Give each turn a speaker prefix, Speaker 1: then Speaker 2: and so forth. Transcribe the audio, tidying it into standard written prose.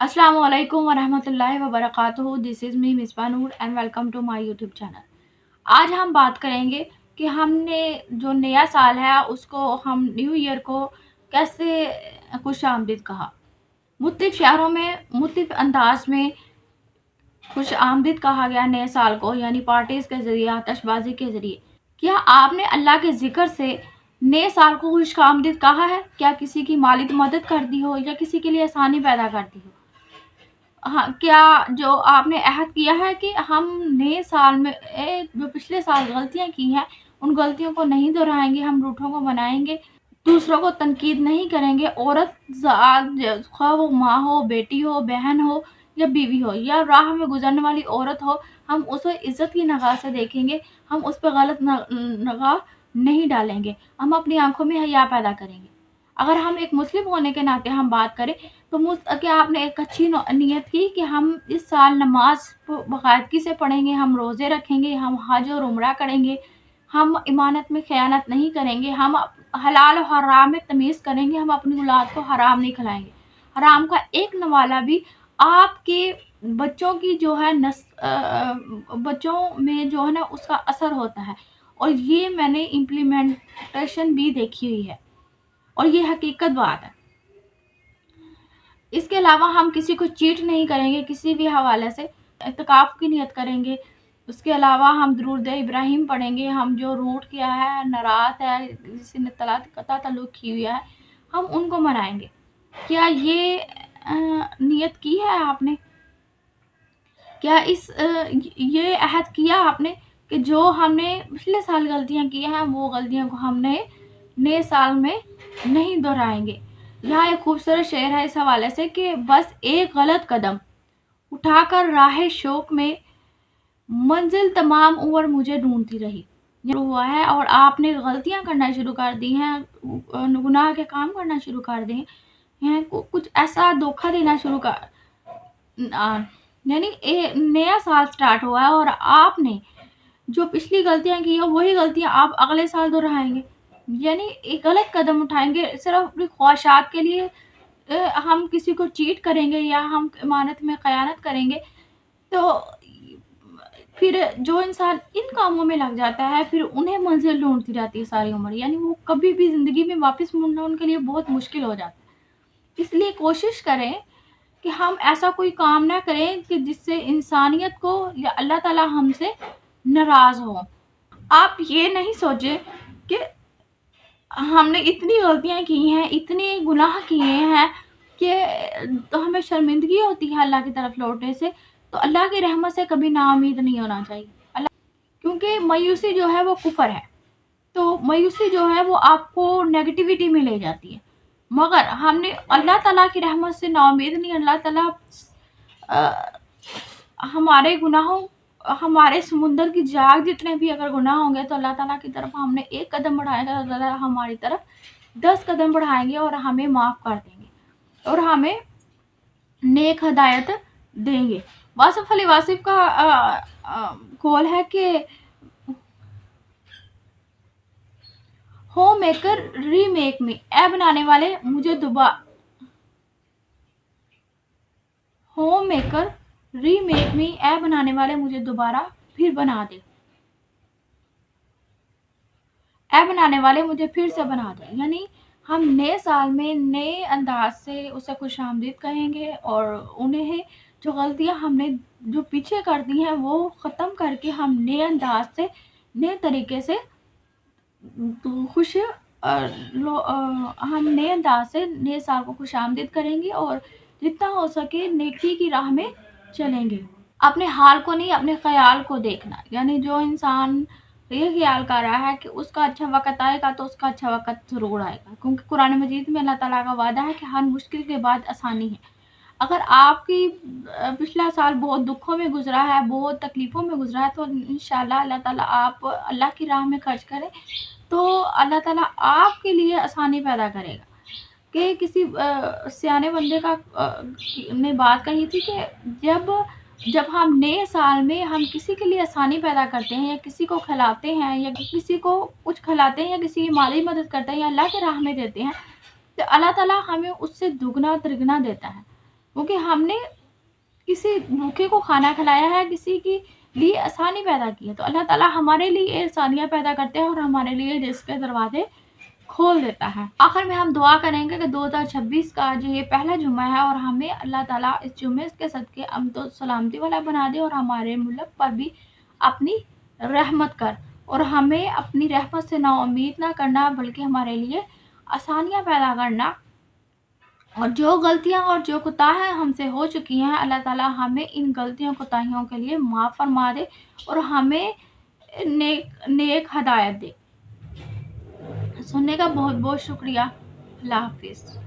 Speaker 1: अस्सलाम वालेकुम वरहमतुल्लाहि वबरकातुहू। This is me Misbah Noor and welcome to my YouTube channel. आज हम बात करेंगे कि हमने जो नया साल है उसको हम न्यू ईयर को कैसे खुश आमदीद कहा। मुख्तलिफ शहरों में मुख्तलिफ अंदाज में खुश आमदीद कहा गया नए साल को, यानी पार्टीज़ के ज़रिए, आतिशबाज़ी के ज़रिए। क्या आपने अल्लाह के ज़िक्र से नए साल को खुश आमदीद कहा है? क्या किसी की माली मदद कर दी हो या किसी के लिए आसानी पैदा कर दी हो? हाँ, क्या जो आपने अहद किया है कि हम नए साल में जो पिछले साल गलतियाँ की हैं, उन गलतियों को नहीं दोहराएँगे, हम रूठों को मनाएँगे, दूसरों को तनकीद नहीं करेंगे। औरत ख़्वाह वो माँ हो, बेटी हो, बहन हो या बीवी हो या राह में गुज़रने वाली औरत हो, हम उसे इज़्ज़त की निगाह से देखेंगे, हम उस पे गलत निगाह नहीं डालेंगे, हम अपनी आँखों में हया पैदा करेंगे। अगर हम एक मुस्लिम होने के नाते हम बात करें तो क्या आपने एक अच्छी नीयत की कि हम इस साल नमाज बाकायदगी से पढ़ेंगे, हम रोज़े रखेंगे, हम हज और उम्रा करेंगे, हम इमानत में खयानत नहीं करेंगे, हम हलाल और हराम में तमीज़ करेंगे, हम अपनी औलाद को हराम नहीं खिलाएंगे। हराम का एक नवाला भी आपके बच्चों की जो है बच्चों में जो है ना उसका असर होता है, और ये मैंने इम्प्लीमेंटेशन भी देखी हुई है और ये हकीकत बात है। इसके अलावा हम किसी को चीट नहीं करेंगे किसी भी हवाले से, इत्काफ़ की नियत करेंगे। उसके अलावा हम दुरूद इब्राहिम पढ़ेंगे, हम जो रूठ किया है, नारात है, किसी ने कता तल्लुक़ की हुई है, हम उनको मनाएँगे। क्या ये नियत की है आपने? क्या ये अहद किया आपने कि जो हमने पिछले साल गलतियाँ की हैं, वो गलतियों को हमने नए साल में नहीं दोहराएँगे। यहाँ एक खूबसूरत शेर है इस हवाले से कि बस एक गलत कदम उठाकर राह शौक में मंजिल तमाम उम्र मुझे ढूंढती रही। ये हुआ है और आपने गलतियां करना शुरू कर दी हैं, गुनाह के काम करना शुरू कर दिए हैं, कुछ ऐसा धोखा देना शुरू कर, यानी नया साल स्टार्ट हुआ है और आपने जो पिछली गलतियां की हैं वही गलतियां आप अगले साल दोहराएंगे, यानी एक गलत कदम उठाएंगे सिर्फ अपनी ख्वाहिशात के लिए। हम किसी को चीट करेंगे या हम इमानत में खयानत करेंगे, तो फिर जो इंसान इन कामों में लग जाता है फिर उन्हें मंजिल ढूंढती रहती है सारी उम्र, यानी वो कभी भी ज़िंदगी में वापस मुड़ना उनके लिए बहुत मुश्किल हो जाता है। इसलिए कोशिश करें कि हम ऐसा कोई काम ना करें कि जिससे इंसानियत को या अल्लाह ताला हमसे नाराज़ हो। आप ये नहीं सोचें कि हमने इतनी गलतियाँ की हैं, इतने गुनाह किए हैं कि तो हमें शर्मिंदगी होती है अल्लाह की तरफ लौटने से, तो अल्लाह की रहमत से कभी नाउम्मीद नहीं होना चाहिए। क्योंकि मायूसी जो है वो कुफ़र है, तो मायूसी जो है वो आपको नेगेटिविटी में ले जाती है। मगर हमने अल्लाह ताला की रहमत से नाउम्मीद नहीं, अल्लाह ताला हमारे गुनाहों, हमारे समुंदर की जाग जितने भी अगर गुनाह होंगे तो अल्लाह ताला की तरफ हमने एक कदम बढ़ाएगा तो अल्लाह ताला हमारी तरफ 10 कदम बढ़ाएंगे और हमें माफ़ कर देंगे और हमें नेक हदायत देंगे। वासिफ अली वासिफ का कॉल है कि होम मेकर रीमेक में, ऐ बनाने वाले मुझे दोबारा होम मेकर रीमेक में, ऐ बनाने वाले मुझे दोबारा फिर बना दे, ऐ बनाने वाले मुझे फिर से बना दे। यानी हम नए साल में नए अंदाज से उसे खुशामदीद कहेंगे और उन्हें जो गलतियां हमने जो पीछे कर दी हैं वो ख़त्म करके हम नए अंदाज से नए तरीके से हम नए अंदाज से नए साल को खुशामदीद करेंगे और जितना हो सके नेकी की राह में चलेंगे। अपने हाल को नहीं, अपने ख्याल को देखना, यानी जो इंसान ये ख्याल कर रहा है कि उसका अच्छा वक़्त आएगा तो उसका अच्छा वक़्त ज़रूर आएगा, क्योंकि कुरान मजीद में अल्लाह ताला का वादा है कि हर मुश्किल के बाद आसानी है। अगर आपकी पिछला साल बहुत दुखों में गुजरा है, बहुत तकलीफ़ों में गुजरा है, तो इंशाल्लाह अल्लाह ताला आप अल्लाह की राह में खर्च करें तो अल्लाह ताला आपके लिए आसानी पैदा करेगा। कि किसी सियाने बंदे का ने बात कही थी कि जब हम नए साल में हम किसी के लिए आसानी पैदा करते हैं या किसी को खिलाते हैं या किसी को कुछ खिलाते हैं या किसी की माली मदद करते हैं या अल्लाह की राह में देते हैं, तो अल्लाह ताला हमें उससे दुगना तिगना देता है। کیونکہ ہم نے کسی بھوکے کو کھانا کھلایا ہے، کسی کے لیے آسانی پیدا کی ہے، تو اللہ تعالیٰ ہمارے لیے آسانیاں پیدا کرتے ہیں اور ہمارے لیے رزق کے دروازے کھول دیتا ہے۔ آخر میں ہم دعا کریں گے کہ 2026 کا جو یہ پہلا جمعہ ہے، اور ہمیں اللہ تعالیٰ اس جمعے کے صدقے امن و سلامتی والا بنا دے، اور ہمارے ملک پر بھی اپنی رحمت کر، اور ہمیں اپنی رحمت سے نا امید نہ کرنا، بلکہ ہمارے لیے آسانیاں پیدا کرنا، اور جو غلطیاں اور جو کوتاہیاں ہم سے ہو چکی ہیں، اللہ تعالیٰ ہمیں ان غلطیوں کوتاہیوں کے لیے معاف فرما دے اور ہمیں نیک ہدایت دے۔ سننے کا بہت بہت شکریہ۔ اللہ حافظ۔